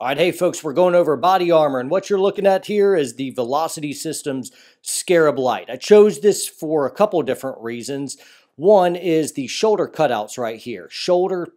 All right, hey folks, we're going over body armor, and what you're looking at here is the Velocity Systems Scarab Light. I chose this for a couple different reasons. One is the shoulder cutouts right here. Shoulder,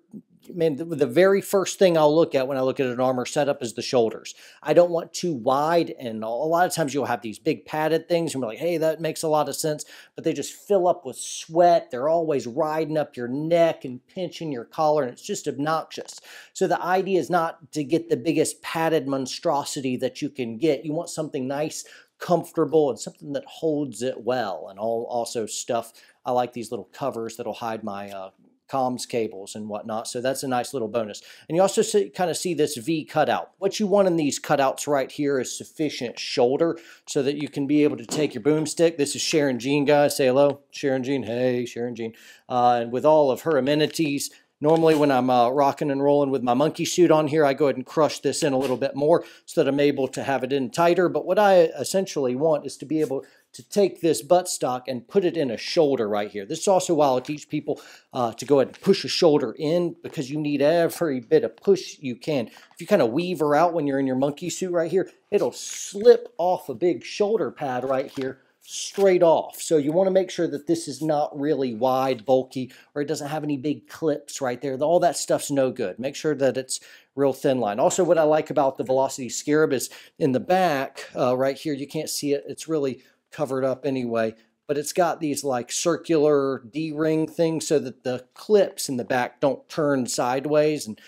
man, the very first thing I'll look at when I look at an armor setup is the shoulders. I don't want too wide, and a lot of times you'll have these big padded things, and we're like, hey, that makes a lot of sense, but they just fill up with sweat. They're always riding up your neck and pinching your collar, and it's just obnoxious. So the idea is not to get the biggest padded monstrosity that you can get. You want something nice, comfortable, and something that holds it well. And also stuff, I like these little covers that'll hide my comms cables and whatnot, so that's a nice little bonus. And you also kind of see this V cutout. What you want in these cutouts right here is sufficient shoulder so that you can be able to take your boomstick. This is Sharon Jean, guys. Say hello, Sharon Jean. Hey, Sharon Jean. And with all of her amenities, normally when I'm rocking and rolling with my monkey suit on here, I go ahead and crush this in a little bit more so that I'm able to have it in tighter. But what I essentially want is to be able to take this buttstock and put it in a shoulder right here. This is also why I'll teach people to go ahead and push a shoulder in, because you need every bit of push you can. If you kind of weave her out when you're in your monkey suit right here, it'll slip off a big shoulder pad right here straight off. So you want to make sure that this is not really wide, bulky, or it doesn't have any big clips right there. All that stuff's no good. Make sure that it's real thin line. Also, what I like about the Velocity Scarab is in the back right here, you can't see it. It's really covered up anyway, but it's got these like circular D-ring things so that the clips in the back don't turn sideways and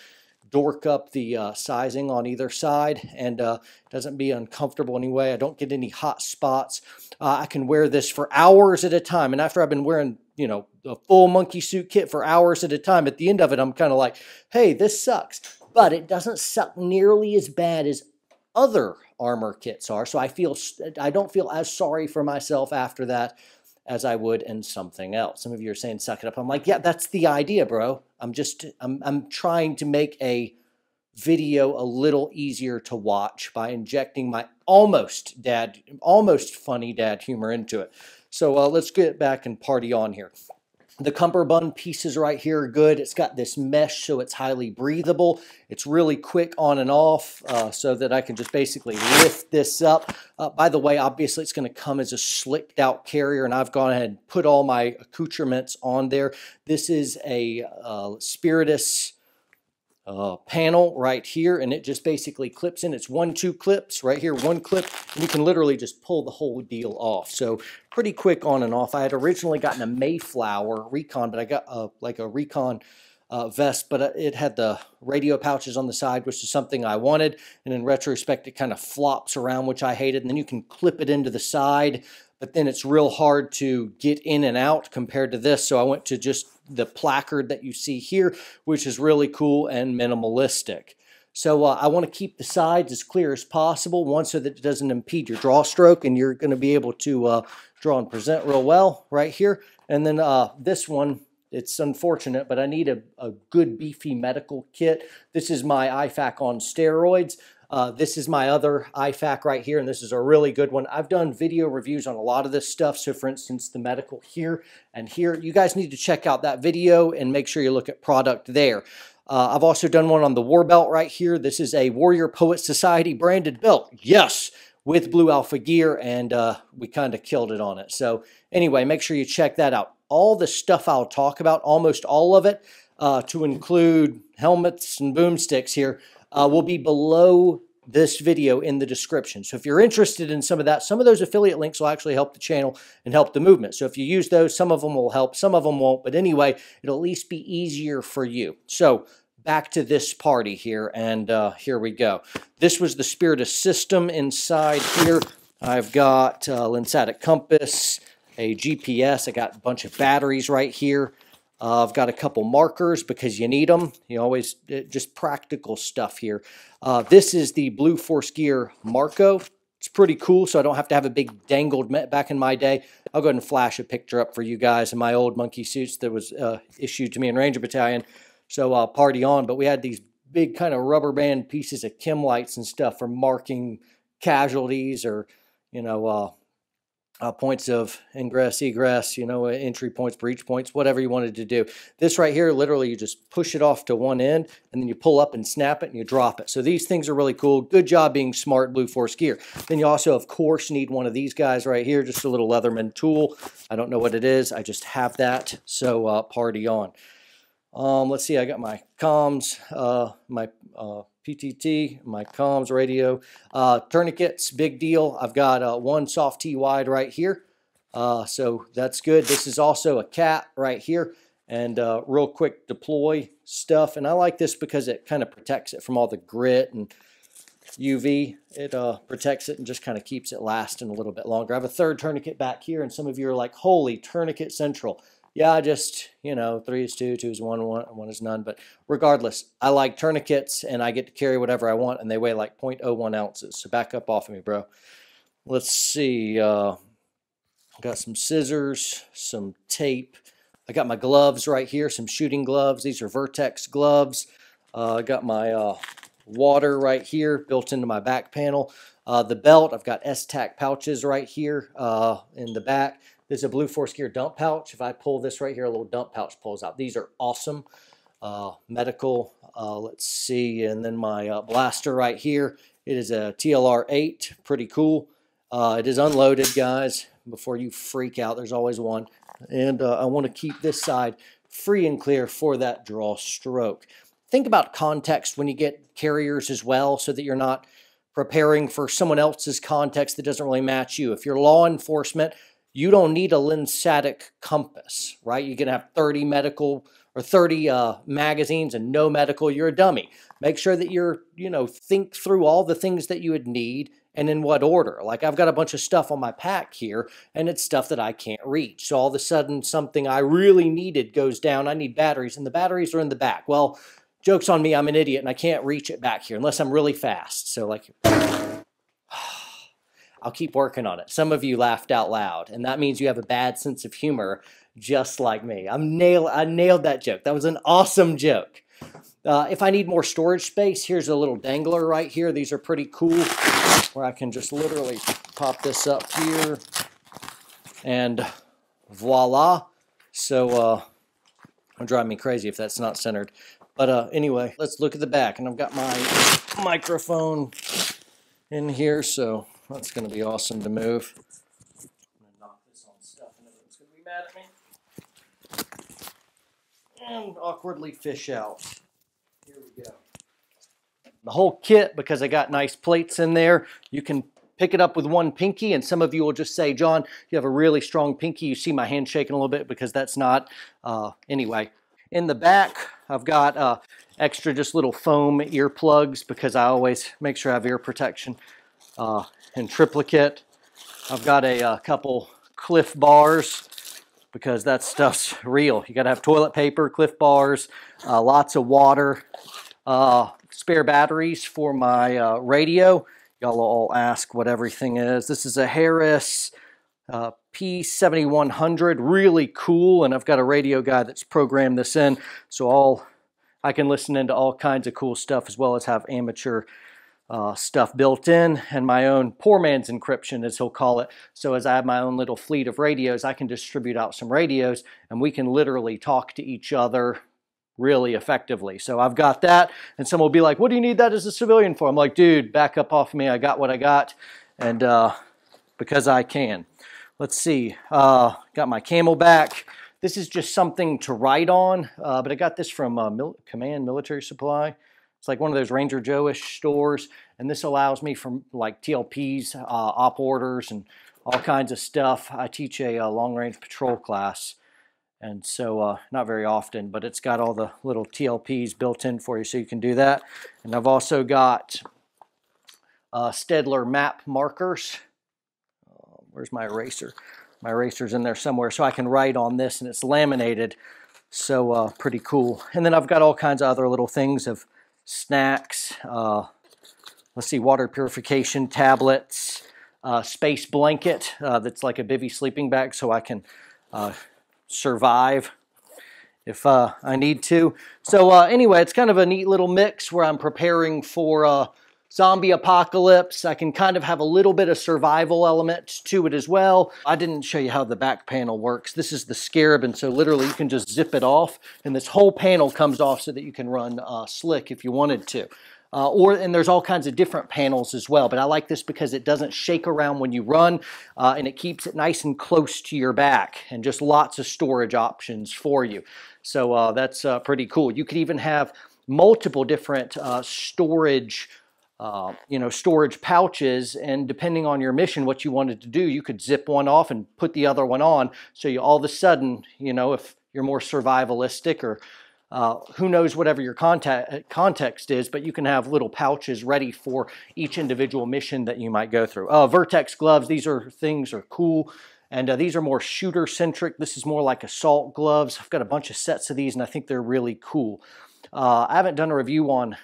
dork up the sizing on either side, and doesn't be uncomfortable anyway. I don't get any hot spots. I can wear this for hours at a time, and after I've been wearing, you know, a full monkey suit kit for hours at a time, at the end of it, I'm kind of like, hey, this sucks, but it doesn't suck nearly as bad as other armor kits are. So I don't feel as sorry for myself after that as I would in something else. Some of you are saying suck it up. I'm like, yeah, that's the idea, bro. I'm trying to make a video a little easier to watch by injecting my almost funny dad humor into it. So let's get back and party on here. The cummerbund pieces right here are good. It's got this mesh, so it's highly breathable. It's really quick on and off, so that I can just basically lift this up. By the way, obviously it's going to come as a slicked out carrier, and I've gone ahead and put all my accoutrements on there. This is a Spiritus panel right here, and it just basically clips in. It's 1-2 clips right here, one clip, and you can literally just pull the whole deal off. So pretty quick on and off. I had originally gotten a Mayflower Recon, but I got like a Recon vest, but it had the radio pouches on the side, which is something I wanted, and in retrospect it kind of flops around, which I hated, and then you can clip it into the side, but then it's real hard to get in and out compared to this. So I went to just the placard that you see here, which is really cool and minimalistic. So I want to keep the sides as clear as possible, one, so that it doesn't impede your draw stroke, and you're going to be able to draw and present real well right here. And then this one, it's unfortunate, but I need a good beefy medical kit. This is my IFAK on steroids. This is my other IFAK right here, and this is a really good one. I've done video reviews on a lot of this stuff. So for instance, the medical here and here, you guys need to check out that video and make sure you look at product there. I've also done one on the war belt right here. This is a Warrior Poet Society branded belt. Yes, with Blue Alpha gear, and we kind of killed it on it. So anyway, make sure you check that out. All the stuff I'll talk about, almost all of it, to include helmets and boomsticks here, will be below this video in the description. So if you're interested in some of that, some of those affiliate links will actually help the channel and help the movement. So if you use those, some of them will help, some of them won't. But anyway, it'll at least be easier for you. So back to this party here, and here we go. This was the Spiritus system inside here. I've got a lensatic compass, a GPS. I got a bunch of batteries right here. I've got a couple markers because you need them. You always, just practical stuff here. This is the Blue Force Gear Marco. It's pretty cool, so I don't have to have a big dangled back in my day. I'll go ahead and flash a picture up for you guys in my old monkey suits that was issued to me in Ranger Battalion. So I'll party on. But we had these big kind of rubber band pieces of chem lights and stuff for marking casualties, or, you know, points of ingress, egress, you know, entry points, breach points, whatever you wanted to do. This right here, literally you just push it off to one end and then you pull up and snap it and you drop it. So these things are really cool. Good job being smart, Blue Force gear. Then you also, of course, need one of these guys right here, just a little Leatherman tool. I don't know what it is. I just have that. So party on. Let's see, I got my comms, my PTT, my comms radio, tourniquets, big deal. I've got one soft T wide right here, so that's good. This is also a cat right here, and real quick deploy stuff. And I like this because it kind of protects it from all the grit and UV. It protects it and just kind of keeps it lasting a little bit longer. I have a third tourniquet back here, and some of you are like, holy, tourniquet central. Yeah, I just, you know, 3 is 2, 2 is 1, 1 is none. But regardless, I like tourniquets, and I get to carry whatever I want, and they weigh like 0.01 ounces. So back up off of me, bro. Let's see. Got some scissors, some tape. I got my gloves right here, some shooting gloves. These are Vertex gloves. I got my water right here built into my back panel. The belt, I've got S-Tac pouches right here in the back. This is a Blue Force Gear dump pouch. If I pull this right here, a little dump pouch pulls out. These are awesome. Medical, let's see, and then my blaster right here. It is a TLR-8, pretty cool. It is unloaded, guys. Before you freak out, there's always one. And I want to keep this side free and clear for that draw stroke. Think about context when you get carriers as well, so that you're not preparing for someone else's context that doesn't really match you. If you're law enforcement, you don't need a lensatic compass, right? You can have 30 medical or 30 magazines and no medical. You're a dummy. Make sure that you're, you know, think through all the things that you would need and in what order. Like I've got a bunch of stuff on my pack here, and it's stuff that I can't reach. So all of a sudden something I really needed goes down. I need batteries, and the batteries are in the back. Well, joke's on me, I'm an idiot, and I can't reach it back here unless I'm really fast. So like, I'll keep working on it. Some of you laughed out loud, and that means you have a bad sense of humor, just like me. I nailed that joke. That was an awesome joke. If I need more storage space, here's a little dangler right here. These are pretty cool, where I can just literally pop this up here, and voila. So, it'll drive me crazy if that's not centered. But anyway, let's look at the back, and I've got my microphone in here, so that's going to be awesome to move. I'm going to knock this on stuff, and everyone's going to be mad at me. And awkwardly fish out. Here we go. The whole kit, because I got nice plates in there, you can pick it up with one pinky, and some of you will just say, John, you have a really strong pinky. You see my hand shaking a little bit because that's not, anyway. In the back, I've got extra just little foam earplugs because I always make sure I have ear protection. In triplicate, I've got a couple Cliff bars because that stuff's real. You got to have toilet paper, Cliff bars, lots of water, spare batteries for my radio. Y'all will all ask what everything is. This is a Harris P7100, really cool, and I've got a radio guy that's programmed this in, so I can listen into all kinds of cool stuff as well as have amateur stuff built in, and my own poor man's encryption, as he'll call it. So as I have my own little fleet of radios, I can distribute out some radios, and we can literally talk to each other really effectively. So I've got that, and someone will be like, what do you need that as a civilian for? I'm like, dude, back up off me. I got what I got, and because I can. Let's see, got my Camelback. This is just something to write on, but I got this from Command Military Supply. It's like one of those Ranger Joe-ish stores, and this allows me from like TLPs, op orders, and all kinds of stuff. I teach a long-range patrol class, and so not very often, but it's got all the little TLPs built in for you, so you can do that. And I've also got Stedler map markers. Where's my eraser? My eraser's in there somewhere, so I can write on this, and it's laminated, so pretty cool. And then I've got all kinds of other little things of snacks, let's see, water purification tablets, space blanket that's like a bivvy sleeping bag, so I can survive if I need to. So anyway, it's kind of a neat little mix where I'm preparing for zombie apocalypse. I can kind of have a little bit of survival element to it as well. I didn't show you how the back panel works. This is the Scarab, and so literally you can just zip it off, and this whole panel comes off so that you can run slick if you wanted to. And there's all kinds of different panels as well, but I like this because it doesn't shake around when you run, and it keeps it nice and close to your back, and just lots of storage options for you. So that's pretty cool. You could even have multiple different storage storage pouches, and depending on your mission, what you wanted to do, you could zip one off and put the other one on. So you all of a sudden, if you're more survivalistic or who knows, whatever your context is, but you can have little pouches ready for each individual mission that you might go through. Vertex Gloves, these things are cool. And these are more shooter-centric. This is more like assault gloves. I've got a bunch of sets of these, and I think they're really cool. I haven't done a review on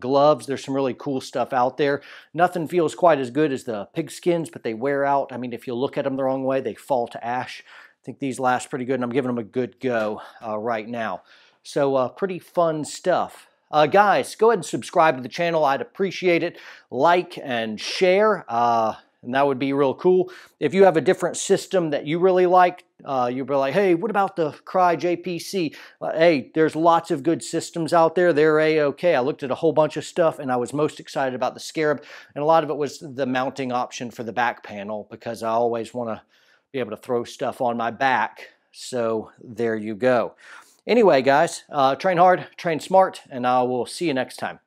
gloves. There's some really cool stuff out there. Nothing feels quite as good as the pigskins, but they wear out. I mean, if you look at them the wrong way, they fall to ash. I think these last pretty good, and I'm giving them a good go right now. So pretty fun stuff. Guys, go ahead and subscribe to the channel. I'd appreciate it. Like and share, and that would be real cool. If you have a different system that you really like, you'll be like, hey, what about the Cry JPC? Hey, there's lots of good systems out there. They're A-OK. I looked at a whole bunch of stuff, and I was most excited about the Scarab, and a lot of it was the mounting option for the back panel, because I always want to be able to throw stuff on my back. So there you go. Anyway, guys, train hard, train smart, and I will see you next time.